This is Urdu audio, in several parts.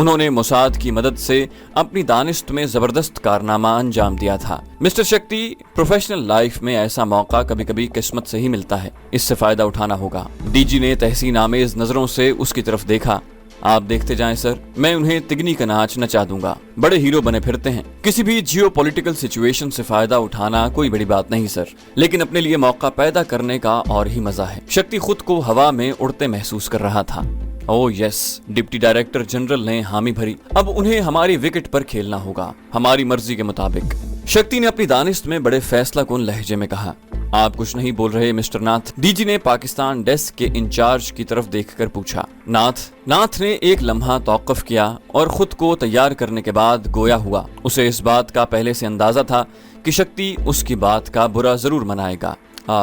انہوں نے موساد کی مدد سے اپنی دانست میں زبردست کارنامہ انجام دیا تھا۔ مسٹر شکتی، پروفیشنل لائف میں ایسا موقع کبھی کبھی قسمت سے ہی ملتا ہے، اس سے فائدہ اٹھانا ہوگا۔ ڈی جی نے تحسین آمیز نظروں سے اس کی طرف دیکھا۔ آپ دیکھتے جائیں سر، میں انہیں تگنی کا ناچ نچا دوں گا، بڑے ہیرو بنے پھرتے ہیں۔ کسی بھی جیو پولیٹیکل سچویشن سے فائدہ اٹھانا کوئی بڑی بات نہیں سر، لیکن اپنے لیے موقع پیدا کرنے کا اور ہی مزہ ہے۔ شکتی خود کو ہوا میں اڑتے محسوس کر رہا تھا۔ او یس، ڈپٹی ڈائریکٹر جنرل نے حامی بھری۔ اب انہیں ہماری وکٹ پر کھیلنا ہوگا، ہماری مرضی کے مطابق۔ شکتی نے اپنی دانست میں بڑے فیصلہ کن لہجے میں کہا۔ آپ کچھ نہیں بول رہے مسٹر ناتھ؟ ڈی جی نے پاکستان ڈیسک کے انچارج کی طرف دیکھ کر پوچھا۔ ناتھ نے ایک لمحہ توقف کیا اور خود کو تیار کرنے کے بعد گویا ہوا۔ اسے اس بات کا پہلے سے اندازہ تھا کہ شکتی اس کی بات کا برا ضرور منائے گا۔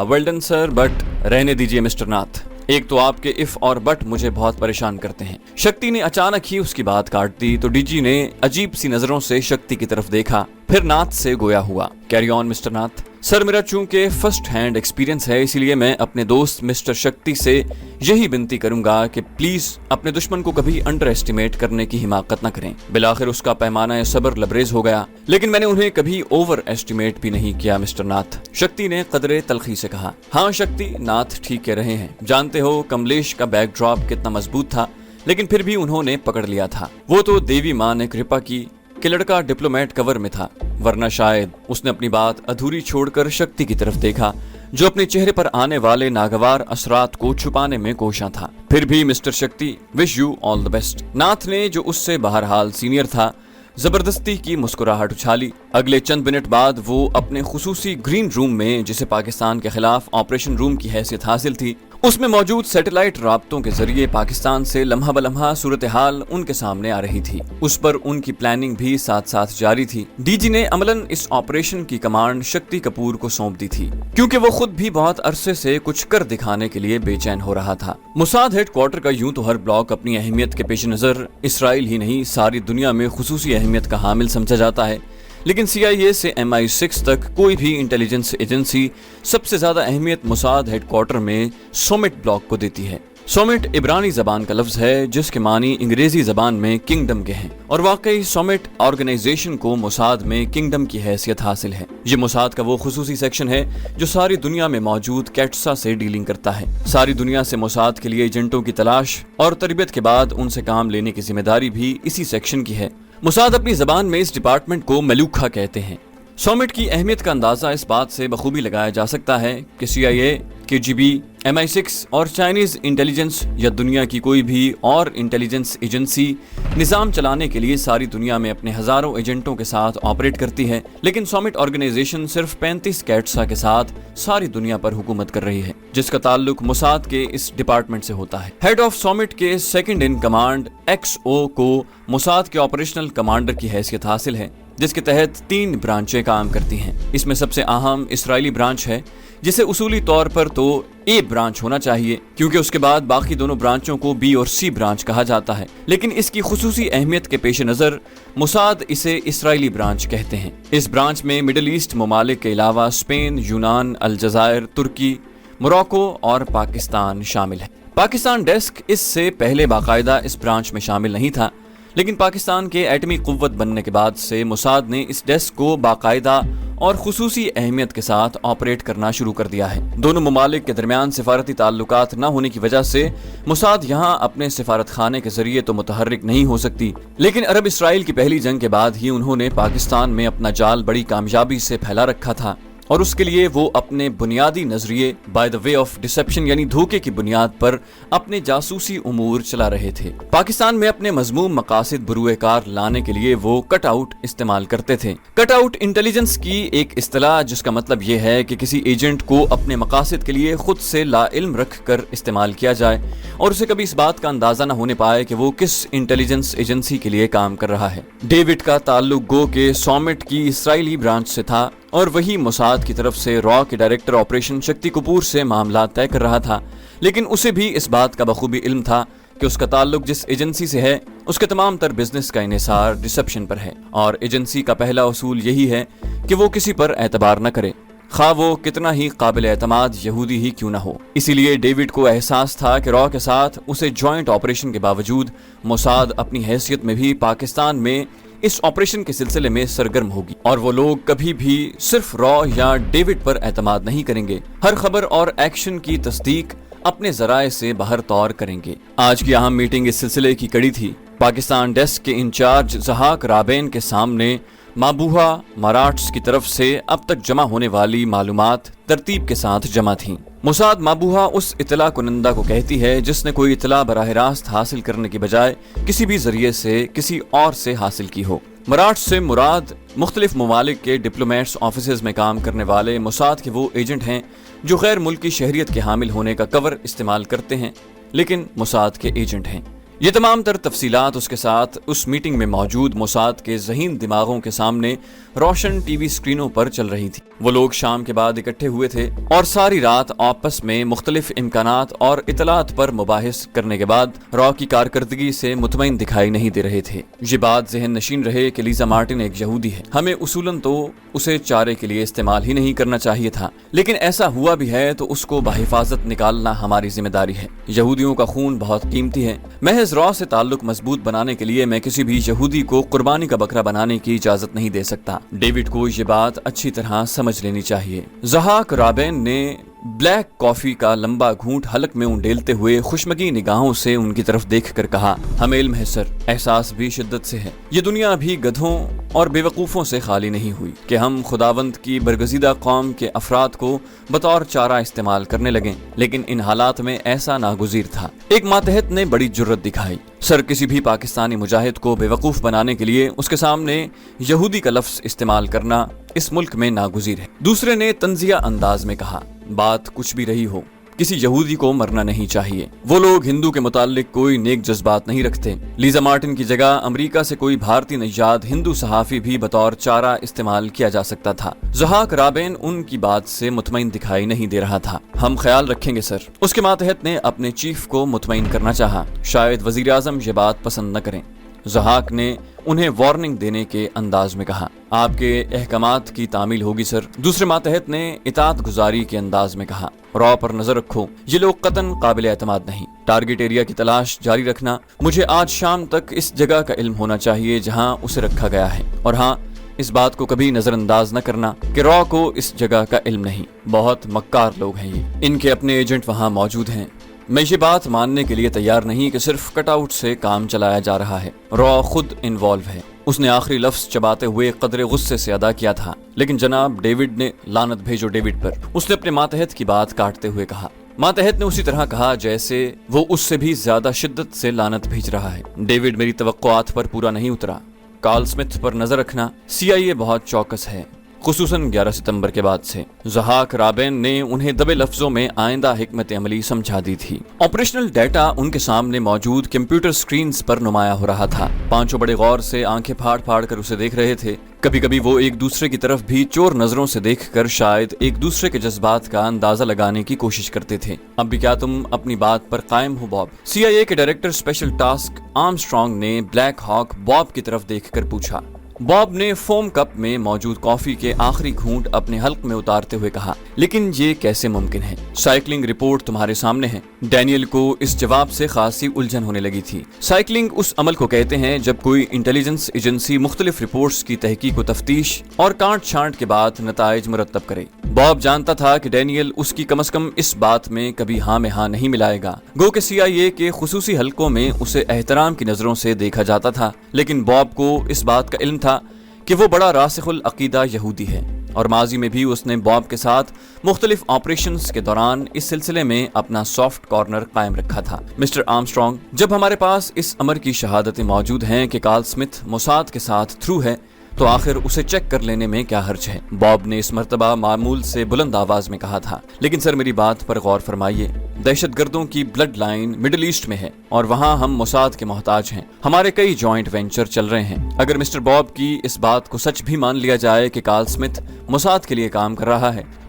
ویل ڈن سر، بٹ رہنے دیجئے مسٹر ناتھ، ایک تو آپ کے اف اور بٹ مجھے بہت پریشان کرتے ہیں۔ شکتی نے اچانک ہی اس کی بات کاٹ دی تو ڈی جی نے عجیب سی نظروں سے شکتی کی طرف دیکھا، پھر ناتھ سے گویا ہوا۔ Carry on mister Nath. Sir, میرا چونکہ فرسٹ ہینڈ ایکسپیرینس ہے، اسی لیے میں اپنے دوست مسٹر شکتی سے یہی بنتی کروں گا کہ پلیز اپنے دشمن کو کبھی انڈر ایسٹیمیٹ کرنے کی حماقت نہ کریں۔ بالآخر اس کا پیمانہ صبر لبریز ہو گیا، لیکن میں نے انہیں کبھی اوور ایسٹیمیٹ بھی نہیں کیا مسٹر ناتھ، شکتی نے قدرے تلخی سے کہا۔ ہاں شکتی، ناتھ ٹھیک کہہ رہے ہیں۔ جانتے ہو کملیش کا بیک ڈراپ کتنا مضبوط تھا، لیکن پھر بھی انہوں نے پکڑ لیا تھا۔ وہ تو دیوی ماں نے کرپا کی کہ لڑکا ڈپلومیٹ کور میں تھا، ورنہ شاید۔ اس نے اپنی بات ادھوری چھوڑ کر شکتی کی طرف دیکھا، جو اپنے چہرے پر آنے والے ناگوار اثرات کو چھپانے میں کوشاں تھا۔ پھر بھی mister Shakti, wish you all the best. Nath نے، جو اس سے بہرحال سینئر تھا، زبردستی کی مسکراہٹ اچھالی۔ اگلے چند منٹ بعد وہ اپنے خصوصی گرین روم میں، جسے پاکستان کے خلاف آپریشن روم کی حیثیت حاصل تھی، اس میں موجود سیٹلائٹ رابطوں کے ذریعے پاکستان سے لمحہ بلمحہ صورتحال ان کے سامنے آ رہی تھی۔ اس پر ان کی پلاننگ بھی ساتھ ساتھ جاری تھی۔ ڈی جی نے عملاً اس آپریشن کی کمانڈ شکتی کپور کو سونپ دی تھی، کیونکہ وہ خود بھی بہت عرصے سے کچھ کر دکھانے کے لیے بے چین ہو رہا تھا۔ موساد ہیڈ کوارٹر کا یوں تو ہر بلاک اپنی اہمیت کے پیش نظر اسرائیل ہی نہیں ساری دنیا میں خصوصی اہمیت کا حامل سمجھا جاتا ہے، لیکن CIA سے MI6 تک کوئی بھی انٹیلیجنس ایجنسی سب سے زیادہ اہمیت موساد ہیڈ کوارٹر میں سومٹ بلاک کو دیتی ہے۔ سومٹ عبرانی زبان کا لفظ ہے، جس کے معنی انگریزی زبان میں کنگڈم کے ہیں، اور واقعی سومٹ آرگنائزیشن کو موساد میں کنگڈم کی حیثیت حاصل ہے۔ یہ موساد کا وہ خصوصی سیکشن ہے جو ساری دنیا میں موجود کیٹسا سے ڈیلنگ کرتا ہے۔ ساری دنیا سے موساد کے لیے ایجنٹوں کی تلاش اور تربیت کے بعد ان سے کام لینے کی ذمہ داری بھی اسی سیکشن کی ہے۔ موساد اپنی زبان میں اس ڈپارٹمنٹ کو ملوکھا کہتے ہیں۔ سومٹ کی اہمیت کا اندازہ اس بات سے بخوبی لگایا جا سکتا ہے کہ CIA، KGB، MI6 اور چائنیز انٹیلیجنس یا دنیا کی کوئی بھی اور انٹیلیجنس ایجنسی نظام چلانے کے لیے ساری دنیا میں اپنے ہزاروں ایجنٹوں کے ساتھ آپریٹ کرتی ہے، لیکن سومٹ آرگنائزیشن صرف 35 کیٹسا کے ساتھ ساری دنیا پر حکومت کر رہی ہے، جس کا تعلق موساد کے اس ڈپارٹمنٹ سے ہوتا ہے۔ ہیڈ آف سومٹ کے سیکنڈ ان کمانڈ XO کو موساد کے آپریشنل کمانڈر کی حیثیت حاصل ہے، جس کے تحت 3 برانچیں کام کرتی ہیں۔ اس میں سب سے اہم اسرائیلی برانچ ہے، جسے اصولی طور پر تو A برانچ ہونا چاہیے، کیونکہ اس کے بعد باقی دونوں برانچوں کو B اور C برانچ کہا جاتا ہے، لیکن اس کی خصوصی اہمیت کے پیش نظر موساد اسے اسرائیلی برانچ کہتے ہیں۔ اس برانچ میں مڈل ایسٹ ممالک کے علاوہ اسپین، یونان، الجزائر، ترکی، موراکو اور پاکستان شامل ہے۔ پاکستان ڈیسک اس سے پہلے باقاعدہ اس برانچ میں شامل نہیں تھا، لیکن پاکستان کے ایٹمی قوت بننے کے بعد سے موساد نے اس ڈیسک کو باقاعدہ اور خصوصی اہمیت کے ساتھ آپریٹ کرنا شروع کر دیا ہے۔ دونوں ممالک کے درمیان سفارتی تعلقات نہ ہونے کی وجہ سے موساد یہاں اپنے سفارت خانے کے ذریعے تو متحرک نہیں ہو سکتی، لیکن عرب اسرائیل کی پہلی جنگ کے بعد ہی انہوں نے پاکستان میں اپنا جال بڑی کامیابی سے پھیلا رکھا تھا، اور اس کے لیے وہ اپنے بنیادی نظریے by the way of deception یعنی دھوکے کی بنیاد پر اپنے جاسوسی امور چلا رہے تھے۔ پاکستان میں اپنے مذموم مقاصد بروئے کار لانے کے لیے وہ کٹ آؤٹ استعمال کرتے تھے۔ کٹ آؤٹ انٹیلیجنس کی ایک اصطلاح جس کا مطلب یہ ہے کہ کسی ایجنٹ کو اپنے مقاصد کے لیے خود سے لا علم رکھ کر استعمال کیا جائے اور اسے کبھی اس بات کا اندازہ نہ ہونے پائے کہ وہ کس انٹیلیجنس ایجنسی کے لیے کام کر رہا ہے۔ ڈیوڈ کا تعلق گو کہ سومٹ کی اسرائیلی برانچ سے تھا، اور وہی موساد کی طرف سے را کے ڈائریکٹر آپریشن شکتی کپور سے معاملات طے کر رہا تھا، لیکن اسے بھی اس بات کا بخوبی علم تھا کہ اس کا تعلق جس ایجنسی سے ہے اس کے تمام تر بزنس کا انحصار ڈسپشن پر ہے، اور ایجنسی کا پہلا اصول یہی ہے کہ وہ کسی پر اعتبار نہ کرے، خواہ وہ کتنا ہی قابل اعتماد یہودی ہی کیوں نہ ہو۔ اسی لیے ڈیوڈ کو احساس تھا کہ را کے ساتھ اسے جوائنٹ آپریشن کے باوجود موساد اپنی حیثیت میں بھی پاکستان میں اس آپریشن کے سلسلے میں سرگرم ہوگی، اور وہ لوگ کبھی بھی صرف را یا ڈیوڈ پر اعتماد نہیں کریں گے، ہر خبر اور ایکشن کی تصدیق اپنے ذرائع سے باہر طور کریں گے۔ آج کی اہم میٹنگ اس سلسلے کی کڑی تھی۔ پاکستان ڈیسک کے انچارج ضحاک رابین کے سامنے مابوہا مراٹس کی طرف سے اب تک جمع ہونے والی معلومات ترتیب کے ساتھ جمع تھیں۔ موساد مابوہا اس اطلاع کنندہ کو کہتی ہے جس نے کوئی اطلاع براہ راست حاصل کرنے کی بجائے کسی بھی ذریعے سے کسی اور سے حاصل کی ہو۔ مراٹس سے مراد مختلف ممالک کے ڈپلومیٹس آفیسز میں کام کرنے والے موساد کے وہ ایجنٹ ہیں جو غیر ملکی شہریت کے حامل ہونے کا کور استعمال کرتے ہیں لیکن موساد کے ایجنٹ ہیں۔ یہ تمام تر تفصیلات اس کے ساتھ اس میٹنگ میں موجود موساد کے ذہین دماغوں کے سامنے روشن ٹی وی سکرینوں پر چل رہی تھی۔ وہ لوگ شام کے بعد اکٹھے ہوئے تھے اور ساری رات آپس میں مختلف امکانات اور اطلاعات پر مباحث کرنے کے بعد را کی کارکردگی سے مطمئن دکھائی نہیں دے رہے تھے۔ یہ بات ذہن نشین رہے کہ لیزا مارٹن ایک یہودی ہے، ہمیں اصولاً تو اسے چارے کے لیے استعمال ہی نہیں کرنا چاہیے تھا، لیکن ایسا ہوا بھی ہے تو اس کو بحفاظت نکالنا ہماری ذمہ داری ہے۔ یہودیوں کا خون بہت قیمتی ہے، محض را سے تعلق مضبوط بنانے کے لیے میں کسی بھی یہودی کو قربانی کا بکرا بنانے کی اجازت نہیں دے سکتا۔ ڈیوڈ کو یہ بات اچھی طرح سمجھ لینی چاہیے۔ ضحاک رابین نے بلیک کافی کا لمبا گھونٹ حلق میں انڈیلتے ہوئے خوشمگی نگاہوں سے ان کی طرف دیکھ کر کہا، ہمیں علم ہے سر، احساس بھی شدت سے ہے۔ یہ دنیا بھی گدھوں اور بے وقوفوں سے خالی نہیں ہوئی کہ ہم خداوند کی برگزیدہ قوم کے افراد کو بطور چارہ استعمال کرنے لگیں، لیکن ان حالات میں ایسا ناگزیر تھا۔ ایک ماتحت نے بڑی جرت دکھائی، سر کسی بھی پاکستانی مجاہد کو بے وقوف بنانے کے لیے اس کے سامنے یہودی کا لفظ استعمال کرنا اس ملک میں ناگزیر ہے۔ دوسرے نے تنزیہ انداز میں کہا، بات کچھ بھی رہی ہو، کسی یہودی کو مرنا نہیں چاہیے۔ وہ لوگ ہندو کے متعلق کوئی نیک جذبات نہیں رکھتے۔ لیزا مارٹن کی جگہ امریکہ سے کوئی بھارتی نژاد ہندو صحافی بھی بطور چارہ استعمال کیا جا سکتا تھا۔ ضحاک رابین ان کی بات سے مطمئن دکھائی نہیں دے رہا تھا۔ ہم خیال رکھیں گے سر۔ اس کے ماتحت نے اپنے چیف کو مطمئن کرنا چاہا، شاید وزیر اعظم یہ بات پسند نہ کریں۔ ضحاک نے انہیں وارننگ دینے کے انداز میں کہا، آپ کے احکامات کی تعمیل ہوگی سر۔ دوسرے ماتحت نے اطاعت گزاری کے انداز میں کہا، را پر نظر رکھو، یہ لوگ قطعاً قابل اعتماد نہیں۔ ٹارگٹ ایریا کی تلاش جاری رکھنا، مجھے آج شام تک اس جگہ کا علم ہونا چاہیے جہاں اسے رکھا گیا ہے، اور ہاں اس بات کو کبھی نظر انداز نہ کرنا کہ را کو اس جگہ کا علم نہیں۔ بہت مکار لوگ ہیں یہ، ان کے اپنے ایجنٹ وہاں موجود ہیں۔ میں یہ بات ماننے کے لیے تیار نہیں کہ صرف کٹ آؤٹ سے کام چلایا جا رہا ہے، را خود انوالو ہے۔ اس نے آخری لفظ چباتے ہوئے قدرے غصے سے ادا کیا تھا، لیکن جناب ڈیوڈ نے، لعنت بھیجو ڈیوڈ پر، اس نے اپنے ماتحت کی بات کاٹتے ہوئے کہا۔ ماتحت نے اسی طرح کہا جیسے وہ اس سے بھی زیادہ شدت سے لعنت بھیج رہا ہے۔ ڈیوڈ میری توقعات پر پورا نہیں اترا۔ کارل سمتھ پر نظر رکھنا، CIA بہت چوکس ہے، خصوصاً 11 ستمبر کے بعد سے۔ ضحاک رابین نے انہیں دبے لفظوں میں آئندہ حکمت عملی سمجھا دی تھی۔ آپریشنل ڈیٹا ان کے سامنے موجود کمپیوٹر سکرینز پر نمایاں ہو رہا تھا۔ پانچوں بڑے غور سے آنکھیں پھاڑ پھاڑ کر اسے دیکھ رہے تھے۔ کبھی کبھی وہ ایک دوسرے کی طرف بھی چور نظروں سے دیکھ کر شاید ایک دوسرے کے جذبات کا اندازہ لگانے کی کوشش کرتے تھے۔ اب بھی کیا تم اپنی بات پر قائم ہو باب؟ CIA کے ڈائریکٹر اسپیشل ٹاسک آرمسٹرانگ نے بلیک ہاک باب کی طرف دیکھ کر پوچھا۔ باب نے فوم کپ میں موجود کافی کے آخری گھونٹ اپنے حلق میں اتارتے ہوئے کہا، لیکن یہ کیسے ممکن ہے؟ سائیکلنگ رپورٹ تمہارے سامنے ہے۔ ڈینیل کو اس جواب سے خاصی الجھن ہونے لگی تھی۔ سائیکلنگ اس عمل کو کہتے ہیں جب کوئی انٹیلیجنس ایجنسی مختلف رپورٹس کی تحقیق و تفتیش اور کانٹ چھانٹ کے بعد نتائج مرتب کرے۔ باب جانتا تھا کہ ڈینیل اس کی کم از کم اس بات میں کبھی ہاں میں ہاں نہیں ملائے گا، گو کہ CIA کے خصوصی حلقوں میں اسے احترام کی نظروں سے دیکھا جاتا تھا، لیکن باب کو اس بات کا علم تھا کہ وہ بڑا راسخ العقیدہ یہودی ہے، اور ماضی میں بھی اس نے باب کے ساتھ مختلف آپریشنز کے دوران اس سلسلے میں اپنا سافٹ کارنر قائم رکھا تھا۔ مسٹر آرمسٹرانگ، جب ہمارے پاس اس امر کی شہادتیں موجود ہیں کہ کارل سمتھ موساد کے ساتھ تھرو ہے، تو آخر اسے چیک کر لینے میں کیا حرج ہے؟ باب نے اس مرتبہ معمول سے بلند آواز میں کہا تھا۔ لیکن سر میری بات پر غور فرمائیے، دہشت گردوں کی بلڈ لائن مڈل ایسٹ میں ہے اور وہاں ہم موساد کے محتاج ہیں۔ ہمارے کئی جوائنٹ وینچر چل رہے ہیں۔ اگر مسٹر باب کی اس بات کو سچ بھی مان لیا جائے کہ کارل سمتھ موساد کے لیے کام کر رہا ہے،